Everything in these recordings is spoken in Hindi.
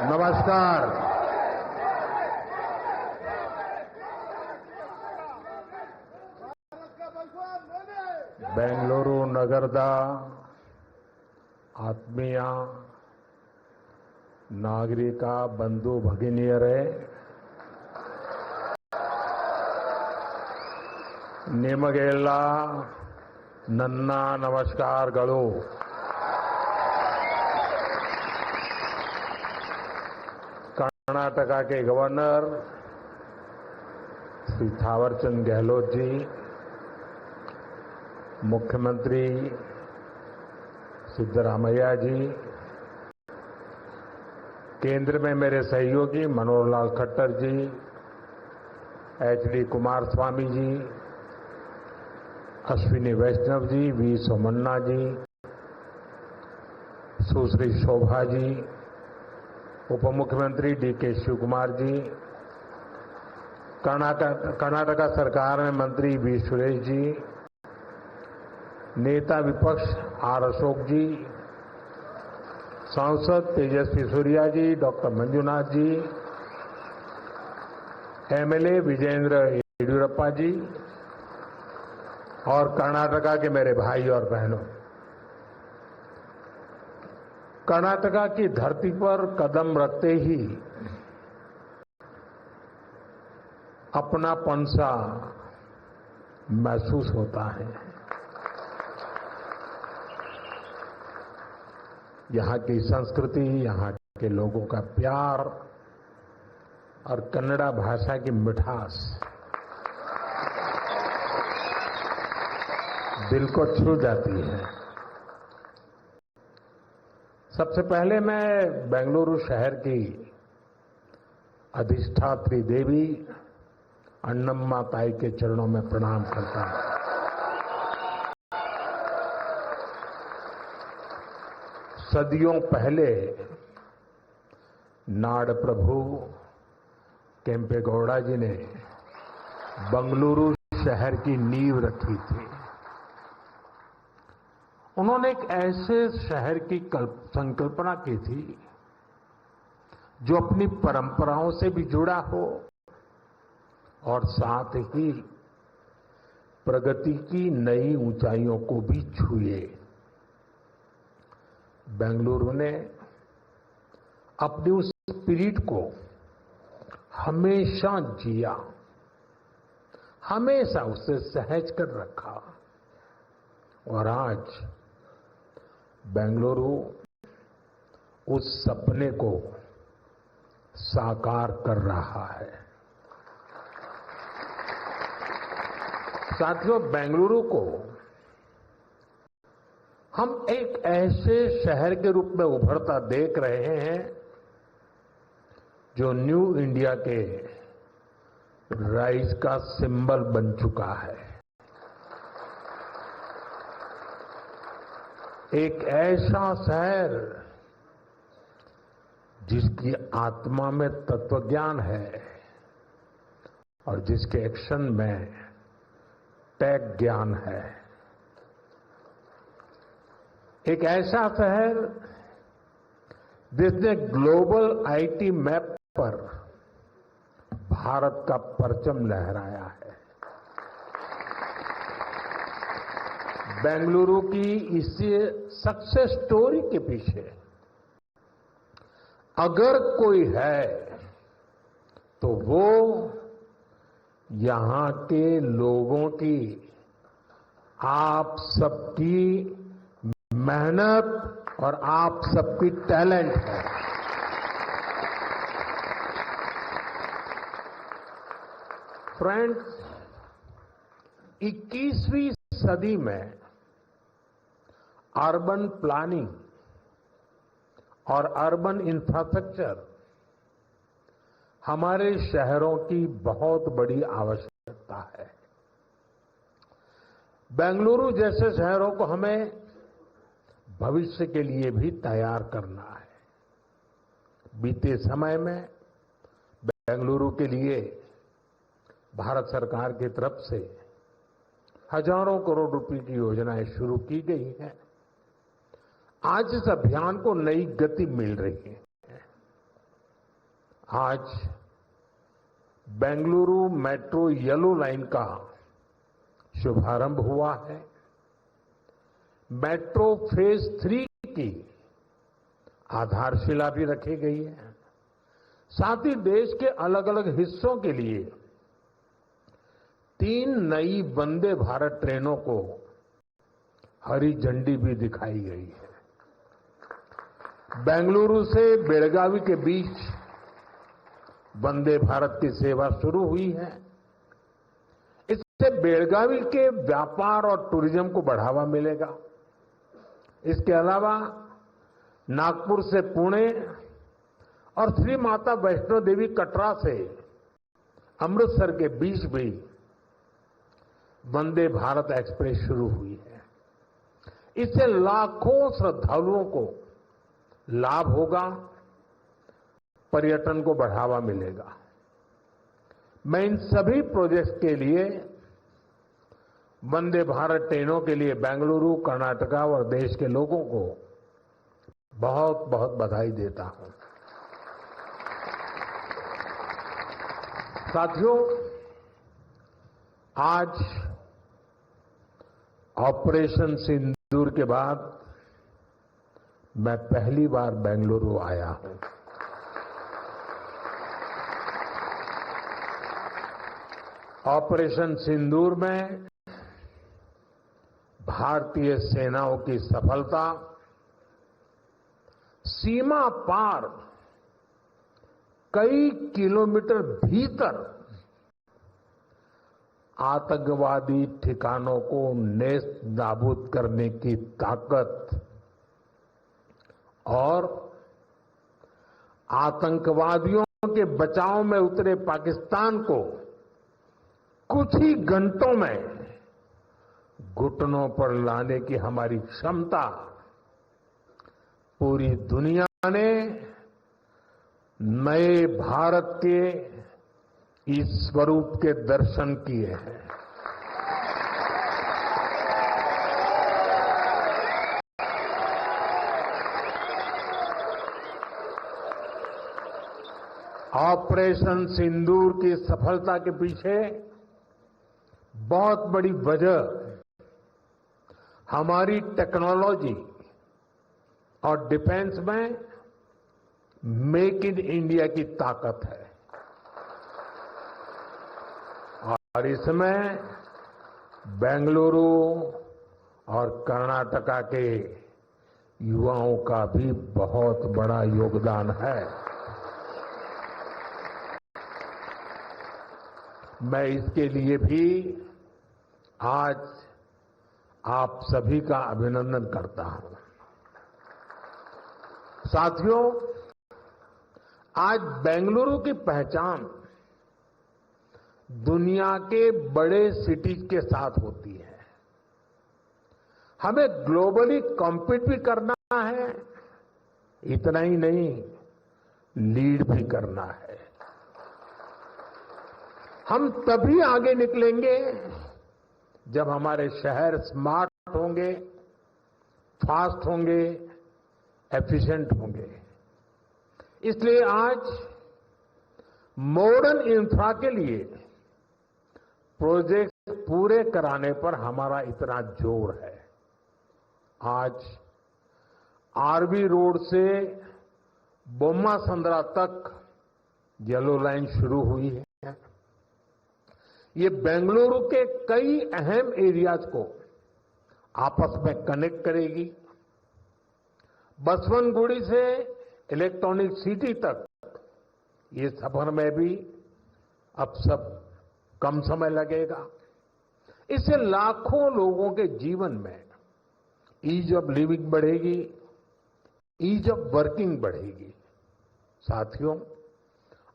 नमस्कार। बेंगलुरु नगರದ ಆತ್ಮೀಯ ನಾಗರಿಕ ಬಂಧು ಭಗಿನಿಯರೇ, ನಿಮಗೆಲ್ಲ ನನ್ನ ನಮಸ್ಕಾರಗಳು. कर्नाटका के गवर्नर श्री थावरचंद गहलोत जी, मुख्यमंत्री सिद्धरामैया जी, केंद्र में मेरे सहयोगी मनोहर लाल खट्टर जी, एचडी कुमारस्वामी जी, अश्विनी वैष्णव जी, वी सोमन्ना जी, सुश्री शोभा जी, उप मुख्यमंत्री डीके शिवकुमार जी, कर्नाटका सरकार में मंत्री वी सुरेश जी, नेता विपक्ष आर अशोक जी, सांसद तेजस्वी सूर्या जी, डॉक्टर मंजुनाथ जी, एमएलए विजेंद्र येडियुरप्पा जी और कर्नाटका के मेरे भाई और बहनों, कर्नाटका की धरती पर कदम रखते ही अपनापन सा महसूस होता है। यहाँ की संस्कृति, यहाँ के लोगों का प्यार और कन्नड़ा भाषा की मिठास दिल को छू जाती है। सबसे पहले मैं बेंगलुरु शहर की अधिष्ठात्री देवी अन्नम्मा ताई के चरणों में प्रणाम करता हूं। सदियों पहले नाड़ प्रभु केम्पेगौड़ा जी ने बेंगलुरु शहर की नींव रखी थी। उन्होंने एक ऐसे शहर की संकल्पना की थी जो अपनी परंपराओं से भी जुड़ा हो और साथ ही प्रगति की नई ऊंचाइयों को भी छुए। बेंगलुरु ने अपनी उस स्पिरिट को हमेशा जिया, हमेशा उसे सहज कर रखा और आज बेंगलुरु उस सपने को साकार कर रहा है। साथियों, बेंगलुरु को हम एक ऐसे शहर के रूप में उभरता देख रहे हैं जो न्यू इंडिया के राइज का सिंबल बन चुका है। एक ऐसा शहर जिसकी आत्मा में तत्वज्ञान है और जिसके एक्शन में टेक ज्ञान है। एक ऐसा शहर जिसने ग्लोबल आईटी मैप पर भारत का परचम लहराया है। बेंगलुरु की इस सक्सेस स्टोरी के पीछे अगर कोई है तो वो यहां के लोगों की, आप सबकी मेहनत और आप सबकी टैलेंट है। फ्रेंड्स, 21वीं सदी में अर्बन प्लानिंग और अर्बन इंफ्रास्ट्रक्चर हमारे शहरों की बहुत बड़ी आवश्यकता है। बेंगलुरु जैसे शहरों को हमें भविष्य के लिए भी तैयार करना है। बीते समय में बेंगलुरु के लिए भारत सरकार की तरफ से हजारों करोड़ रुपए की योजनाएं शुरू की गई हैं। आज इस अभियान को नई गति मिल रही है। आज बेंगलुरु मेट्रो येलो लाइन का शुभारंभ हुआ है। मेट्रो फेज 3 की आधारशिला भी रखी गई है। साथ ही देश के अलग अलग हिस्सों के लिए 3 नई वंदे भारत ट्रेनों को हरी झंडी भी दिखाई गई है। बेंगलुरु से बेलगावी के बीच वंदे भारत की सेवा शुरू हुई है। इससे बेलगावी के व्यापार और टूरिज्म को बढ़ावा मिलेगा। इसके अलावा नागपुर से पुणे और श्री माता वैष्णो देवी कटरा से अमृतसर के बीच भी वंदे भारत एक्सप्रेस शुरू हुई है। इससे लाखों श्रद्धालुओं को लाभ होगा, पर्यटन को बढ़ावा मिलेगा। मैं इन सभी प्रोजेक्ट्स के लिए वंदे भारत ट्रेनों के लिए बेंगलुरु, कर्नाटका और देश के लोगों को बहुत बहुत बधाई देता हूं। साथियों, आज ऑपरेशन सिंदूर के बाद मैं पहली बार बेंगलुरु आया हूं। ऑपरेशन सिंदूर में भारतीय सेनाओं की सफलता सीमा पार कई किलोमीटर भीतर आतंकवादी ठिकानों को नेस्त नाबूद करने की ताकत और आतंकवादियों के बचाव में उतरे पाकिस्तान को कुछ ही घंटों में घुटनों पर लाने की हमारी क्षमता पूरी दुनिया ने नए भारत के इस स्वरूप के दर्शन किए हैं। ऑपरेशन सिंदूर की सफलता के पीछे बहुत बड़ी वजह हमारी टेक्नोलॉजी और डिफेंस में मेक इन इंडिया की ताकत है। और इसमें बेंगलुरु और कर्नाटका के युवाओं का भी बहुत बड़ा योगदान है। मैं इसके लिए भी आज आप सभी का अभिनंदन करता हूं। साथियों, आज बेंगलुरु की पहचान दुनिया के बड़े सिटीज के साथ होती है। हमें ग्लोबली कॉम्पीट भी करना है, इतना ही नहीं लीड भी करना है। हम तभी आगे निकलेंगे जब हमारे शहर स्मार्ट होंगे, फास्ट होंगे, एफिशिएंट होंगे। इसलिए आज मॉडर्न इंफ्रा के लिए प्रोजेक्ट पूरे कराने पर हमारा इतना जोर है। आज आरबी रोड से बोम्मा संद्रा तक येलो लाइन शुरू हुई है। ये बेंगलुरु के कई अहम एरियाज को आपस में कनेक्ट करेगी। बसवनगुड़ी से इलेक्ट्रॉनिक सिटी तक ये सफर में भी अब सब कम समय लगेगा। इससे लाखों लोगों के जीवन में ईज ऑफ लिविंग बढ़ेगी, ईज ऑफ वर्किंग बढ़ेगी। साथियों,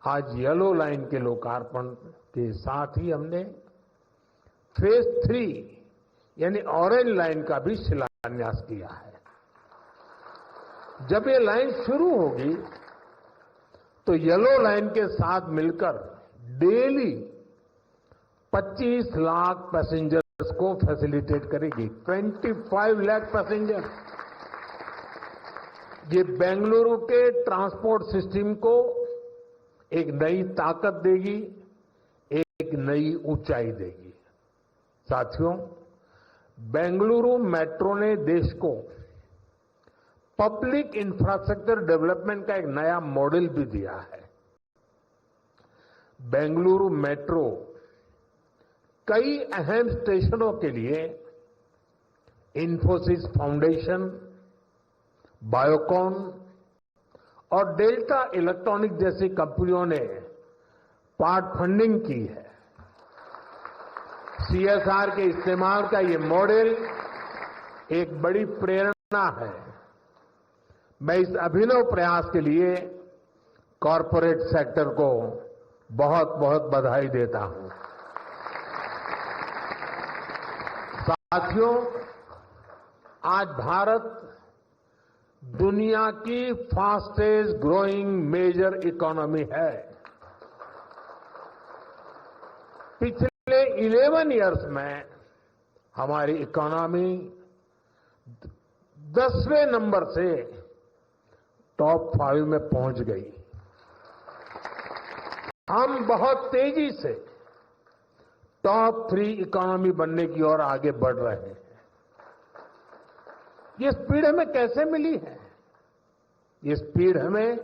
आज येलो लाइन के लोकार्पण के साथ ही हमने फेज 3 यानी ऑरेंज लाइन का भी शिलान्यास किया है। जब ये लाइन शुरू होगी तो येलो लाइन के साथ मिलकर डेली 25 लाख पैसेंजर्स को फैसिलिटेट करेगी। 25 लाख पैसेंजर। ये बेंगलुरु के ट्रांसपोर्ट सिस्टम को एक नई ताकत देगी, एक नई ऊंचाई देगी। साथियों, बेंगलुरु मेट्रो ने देश को पब्लिक इंफ्रास्ट्रक्चर डेवलपमेंट का एक नया मॉडल भी दिया है। बेंगलुरु मेट्रो कई अहम स्टेशनों के लिए इंफोसिस फाउंडेशन, बायोकॉन और डेल्टा इलेक्ट्रॉनिक जैसी कंपनियों ने पार्ट फंडिंग की है। सीएसआर के इस्तेमाल का ये मॉडल एक बड़ी प्रेरणा है। मैं इस अभिनव प्रयास के लिए कॉरपोरेट सेक्टर को बहुत बहुत बधाई देता हूं। साथियों, आज भारत दुनिया की फास्टेस्ट ग्रोइंग मेजर इकोनॉमी है। पिछले 11 इयर्स में हमारी इकोनॉमी 10वें नंबर से टॉप 5 में पहुंच गई। हम बहुत तेजी से टॉप 3 इकोनॉमी बनने की ओर आगे बढ़ रहे हैं। ये स्पीड हमें कैसे मिली है? ये स्पीड हमें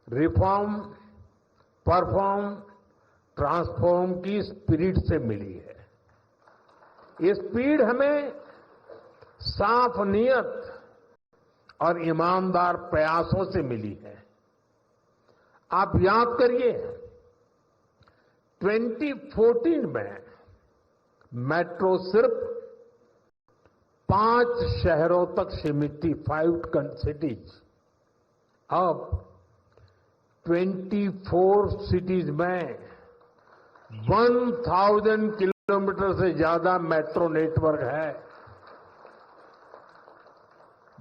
रिफॉर्म, परफॉर्म, ट्रांसफॉर्म की स्पिरिट से मिली है। ये स्पीड हमें साफ नीयत और ईमानदार प्रयासों से मिली है। आप याद करिए, 2014 में मेट्रो सिर्फ 5 शहरों तक सीमित थी, 5 सिटीज। अब 24 सिटीज में 1000 किलोमीटर से ज्यादा मेट्रो नेटवर्क है।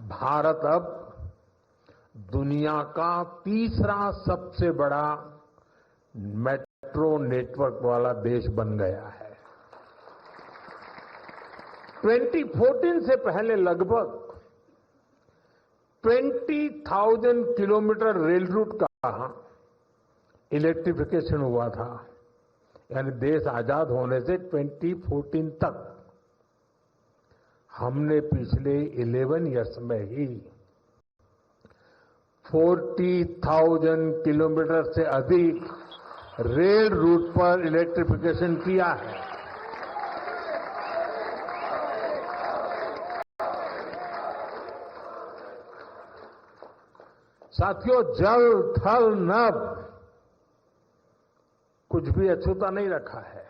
भारत अब दुनिया का तीसरा सबसे बड़ा मेट्रो नेटवर्क वाला देश बन गया है। 2014 से पहले लगभग 20,000 किलोमीटर रेल रूट का इलेक्ट्रिफिकेशन हुआ था। यानी देश आजाद होने से 2014 तक हमने पिछले 11 इयर्स में ही 40,000 किलोमीटर से अधिक रेल रूट पर इलेक्ट्रिफिकेशन किया है। साथियों, जल, थल, नभ कुछ भी अछूता नहीं रखा है।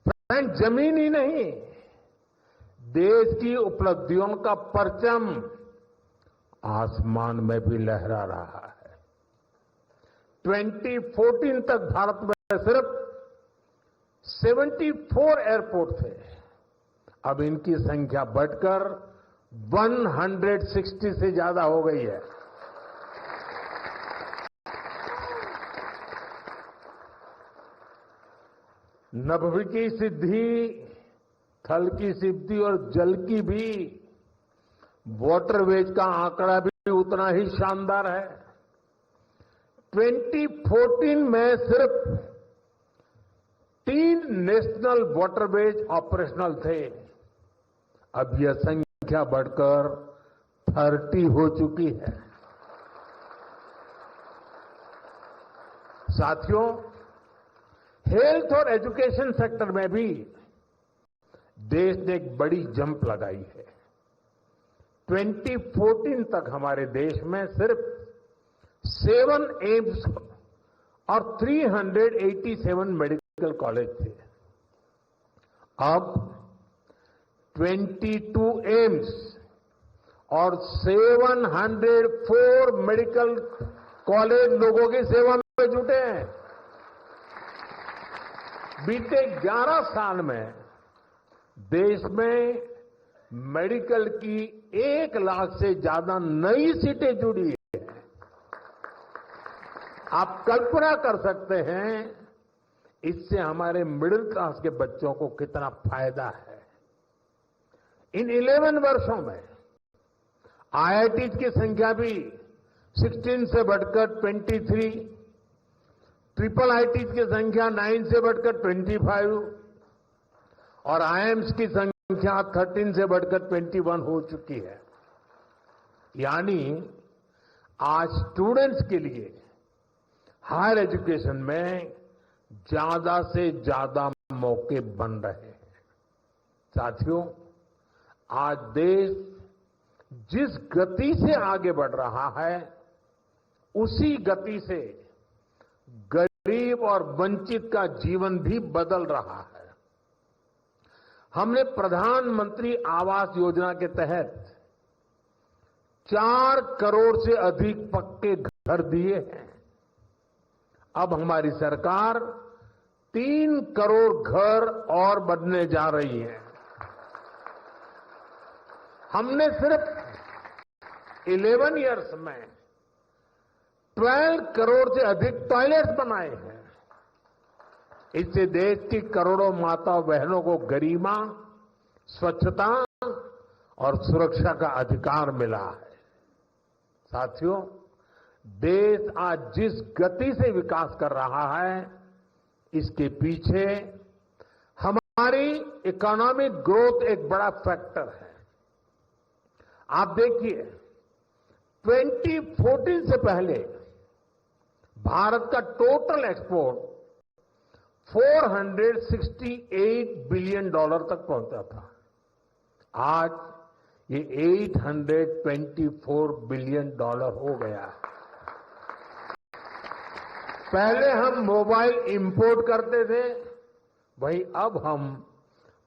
फ्रेंड, जमीन ही नहीं, देश की उपलब्धियों का परचम आसमान में भी लहरा रहा है। 2014 तक भारत में सिर्फ 74 एयरपोर्ट थे। अब इनकी संख्या बढ़कर 160 से ज्यादा हो गई है। नभ की सिद्धि, थल की सिद्धि और जल की भी वाटरवेज का आंकड़ा भी उतना ही शानदार है। 2014 में सिर्फ 3 नेशनल वाटरवेज ऑपरेशनल थे। अब यह संख्या बढ़कर 30 हो चुकी है। साथियों, हेल्थ और एजुकेशन सेक्टर में भी देश ने एक बड़ी जंप लगाई है। 2014 तक हमारे देश में सिर्फ 7 एम्स और 387 मेडिकल कॉलेज थे। अब 22 एम्स और 704 मेडिकल कॉलेज लोगों की सेवा में जुटे हैं। बीते 11 साल में देश में मेडिकल की 1 लाख से ज्यादा नई सीटें जुड़ी है। आप कल्पना कर सकते हैं इससे हमारे मिडिल क्लास के बच्चों को कितना फायदा है। इन 11 वर्षों में आईआईटी की संख्या भी 16 से बढ़कर 23, ट्रिपल आईटी की संख्या 9 से बढ़कर 25 और आईआईएम्स की संख्या 13 से बढ़कर 21 हो चुकी है। यानी आज स्टूडेंट्स के लिए हायर एजुकेशन में ज्यादा से ज्यादा मौके बन रहे हैं। साथियों, आज देश जिस गति से आगे बढ़ रहा है, उसी गति से गरीब और वंचित का जीवन भी बदल रहा है। हमने प्रधानमंत्री आवास योजना के तहत 4 करोड़ से अधिक पक्के घर दिए हैं। अब हमारी सरकार 3 करोड़ घर और बनने जा रही है। हमने सिर्फ 11 इयर्स में 12 करोड़ से अधिक टॉयलेट्स बनाए हैं। इससे देश की करोड़ों माता बहनों को गरिमा, स्वच्छता और सुरक्षा का अधिकार मिला है। साथियों, देश आज जिस गति से विकास कर रहा है, इसके पीछे हमारी इकोनॉमिक ग्रोथ एक बड़ा फैक्टर है। आप देखिए, 2014 से पहले भारत का टोटल एक्सपोर्ट $468 बिलियन तक पहुंचा था। आज ये $824 बिलियन हो गया है। पहले हम मोबाइल इंपोर्ट करते थे, वहीं अब हम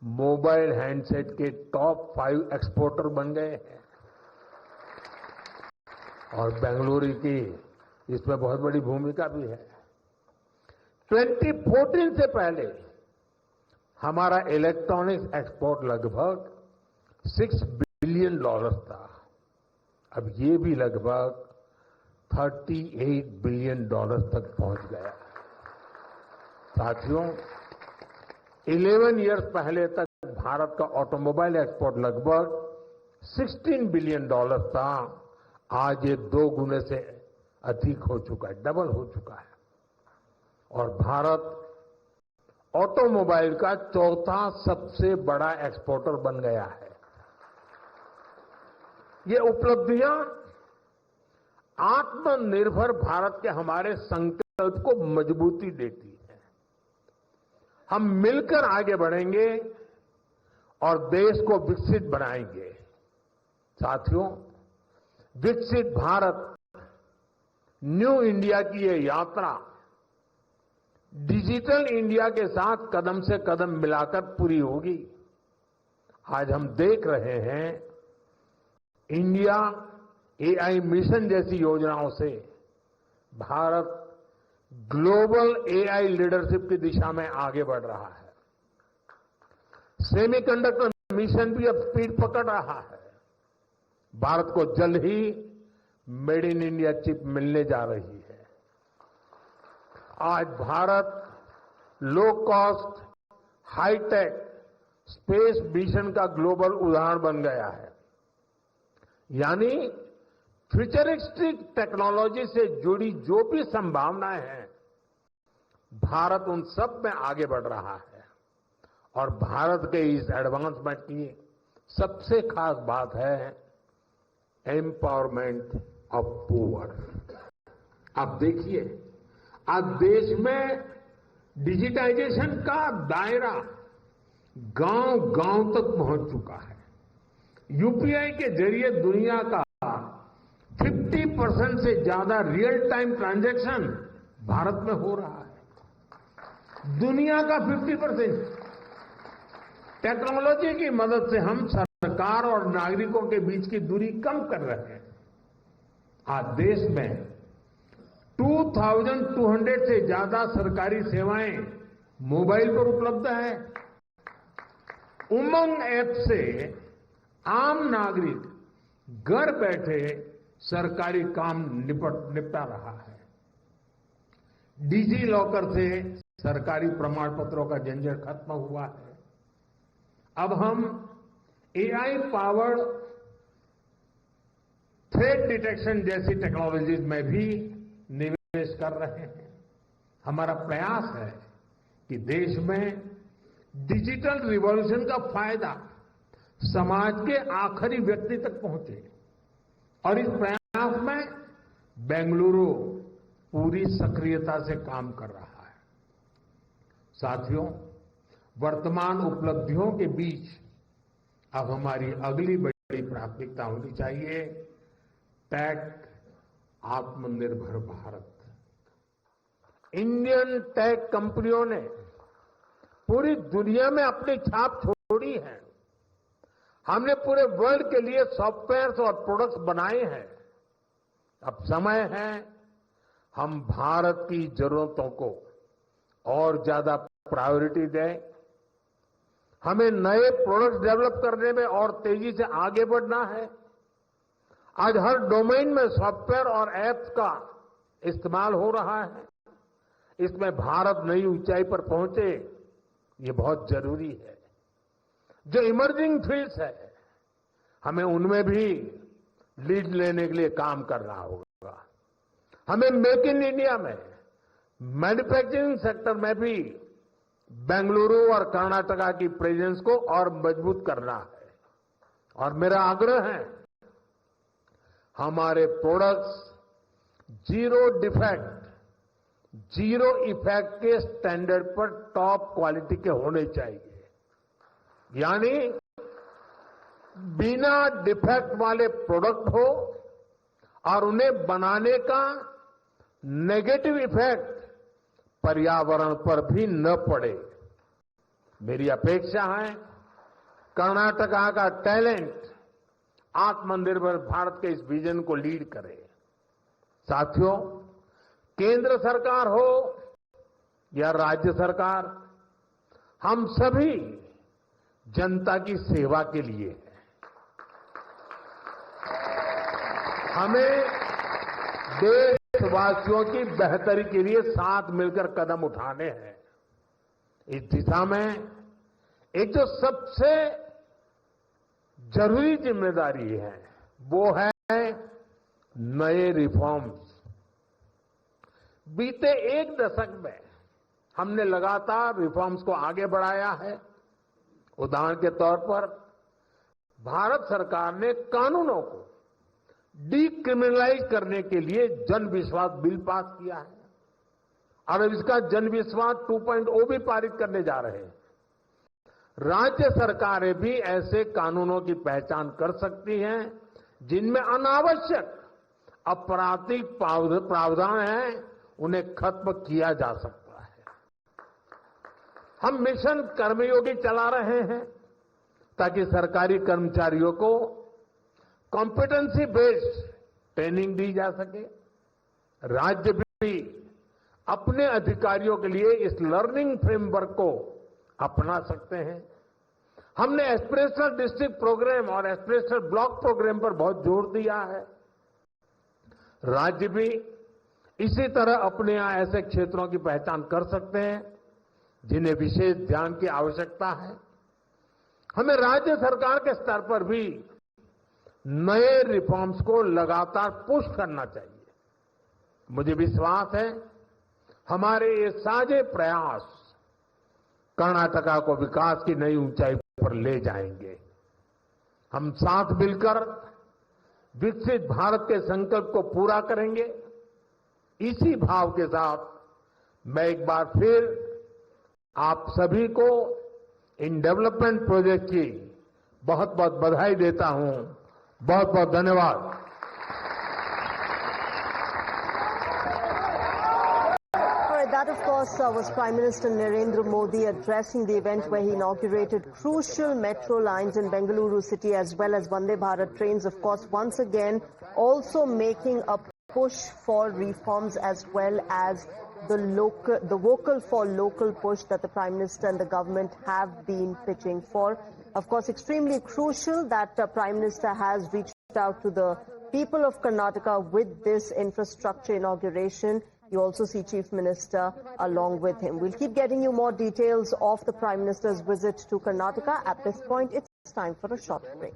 मोबाइल हैंडसेट के टॉप 5 एक्सपोर्टर बन गए हैं। और बेंगलुरु की इसमें बहुत बड़ी भूमिका भी है। 2014 से पहले हमारा इलेक्ट्रॉनिक्स एक्सपोर्ट लगभग $6 बिलियन था। अब ये भी लगभग $38 बिलियन तक पहुंच गया। साथियों, 11 इयर्स पहले तक भारत का ऑटोमोबाइल एक्सपोर्ट लगभग $16 बिलियन था। आज ये 2 गुने से अधिक हो चुका है, डबल हो चुका है। और भारत ऑटोमोबाइल का 4था सबसे बड़ा एक्सपोर्टर बन गया है। ये उपलब्धियां आत्मनिर्भर भारत के हमारे संकल्प को मजबूती देती है। हम मिलकर आगे बढ़ेंगे और देश को विकसित बनाएंगे। साथियों, विकसित भारत न्यू इंडिया की ये यात्रा डिजिटल इंडिया के साथ कदम से कदम मिलाकर पूरी होगी। आज हम देख रहे हैं, इंडिया एआई मिशन जैसी योजनाओं से भारत ग्लोबल एआई लीडरशिप की दिशा में आगे बढ़ रहा है। सेमीकंडक्टर मिशन भी अब स्पीड पकड़ रहा है। भारत को जल्द ही मेड इन इंडिया चिप मिलने जा रही है। आज Bharat low cost, high tech space mission का ग्लोबल उदाहरण बन गया है। यानी फ्यूचरिस्टिक टेक्नोलॉजी से जुड़ी जो भी संभावनाएं हैं, भारत उन सब में आगे बढ़ रहा है। और भारत के इस एडवांसमेंट की सबसे खास बात है एम्पावरमेंट ऑफ पुअर। आप देखिए, आज देश में डिजिटाइजेशन का दायरा गांव-गांव तक पहुंच चुका है। यूपीआई के जरिए दुनिया का 50% से ज्यादा रियल टाइम ट्रांजैक्शन भारत में हो रहा है। दुनिया का 50%। टेक्नोलॉजी की मदद से हम सरकार और नागरिकों के बीच की दूरी कम कर रहे हैं। आज देश में 2200 से ज्यादा सरकारी सेवाएं मोबाइल पर उपलब्ध है। उमंग ऐप से आम नागरिक घर बैठे सरकारी काम निपटा रहा है। डिजी लॉकर से सरकारी प्रमाण पत्रों का झंझट खत्म हुआ है। अब हम एआई पावर्ड थ्रेट डिटेक्शन जैसी टेक्नोलॉजीज में भी निवेश कर रहे हैं। हमारा प्रयास है कि देश में डिजिटल रिवॉल्यूशन का फायदा समाज के आखिरी व्यक्ति तक पहुंचे और इस प्रयास में बेंगलुरु पूरी सक्रियता से काम कर रहा है। साथियों, वर्तमान उपलब्धियों के बीच अब हमारी अगली बड़ी प्राथमिकता होनी चाहिए टेक आत्मनिर्भर भारत। इंडियन टेक कंपनियों ने पूरी दुनिया में अपनी छाप छोड़ी है। हमने पूरे वर्ल्ड के लिए सॉफ्टवेयर और प्रोडक्ट्स बनाए हैं। अब समय है हम भारत की जरूरतों को और ज्यादा प्रायोरिटी दें। हमें नए प्रोडक्ट्स डेवलप करने में और तेजी से आगे बढ़ना है। आज हर डोमेन में सॉफ्टवेयर और एप्स का इस्तेमाल हो रहा है। इसमें भारत नई ऊंचाई पर पहुंचे, ये बहुत जरूरी है। जो इमर्जिंग फील्ड्स है, हमें उनमें भी लीड लेने के लिए काम करना होगा। हमें मेक इन इंडिया में मैन्युफैक्चरिंग सेक्टर में भी बेंगलुरु और कर्नाटका की प्रेजेंस को और मजबूत करना है। और मेरा आग्रह है हमारे products zero defect, zero effect के स्टैंडर्ड पर टॉप क्वालिटी के होने चाहिए। यानी बिना डिफेक्ट वाले प्रोडक्ट हो और उन्हें बनाने का नेगेटिव इफेक्ट पर्यावरण पर भी न पड़े। मेरी अपेक्षा है कर्नाटका का टैलेंट आत्मनिर्भर भारत के इस विजन को लीड करे। साथियों, केंद्र सरकार हो या राज्य सरकार, हम सभी जनता की सेवा के लिए हैं। हमें देशवासियों की बेहतरी के लिए साथ मिलकर कदम उठाने हैं। इस दिशा में एक जो सबसे जरूरी जिम्मेदारी है वो है नए रिफॉर्म्स। बीते एक दशक में हमने लगातार रिफॉर्म्स को आगे बढ़ाया है। उदाहरण के तौर पर भारत सरकार ने कानूनों को डीक्रिमिनलाइज करने के लिए जन विश्वास बिल पास किया है और अब इसका जन विश्वास 2.0 भी पारित करने जा रहे हैं। राज्य सरकारें भी ऐसे कानूनों की पहचान कर सकती हैं जिनमें अनावश्यक आपराधिक प्रावधान हैं, उन्हें खत्म किया जा सकता है। हम मिशन कर्मयोगी चला रहे हैं ताकि सरकारी कर्मचारियों को कॉम्पिटेंसी बेस्ड ट्रेनिंग दी जा सके। राज्य भी अपने अधिकारियों के लिए इस लर्निंग फ्रेमवर्क को अपना सकते हैं। हमने एस्पिरेशनल डिस्ट्रिक्ट प्रोग्राम और एस्पिरेशनल ब्लॉक प्रोग्राम पर बहुत जोर दिया है। राज्य भी इसी तरह अपने यहां ऐसे क्षेत्रों की पहचान कर सकते हैं जिन्हें विशेष ध्यान की आवश्यकता है। हमें राज्य सरकार के स्तर पर भी नए रिफॉर्म्स को लगातार पुश करना चाहिए। मुझे विश्वास है हमारे ये साझे प्रयास कर्नाटका को विकास की नई ऊंचाई पर ले जाएंगे। हम साथ मिलकर विकसित भारत के संकल्प को पूरा करेंगे। इसी भाव के साथ मैं एक बार फिर आप सभी को इन डेवलपमेंट प्रोजेक्ट की बहुत बहुत बधाई देता हूं। बहुत बहुत धन्यवाद। That, of course, was Prime Minister Narendra Modi addressing the event where he inaugurated crucial metro lines in Bengaluru city as well as Vande Bharat trains, of course, once again also making a push for reforms as well as the vocal for local push that the Prime Minister and the government have been pitching for. Of course, extremely crucial that the Prime Minister has reached out to the people of Karnataka with this infrastructure inauguration. You also see Chief Minister along with him. We'll keep getting you more details of the Prime Minister's visit to Karnataka. At this point, it's time for a short break.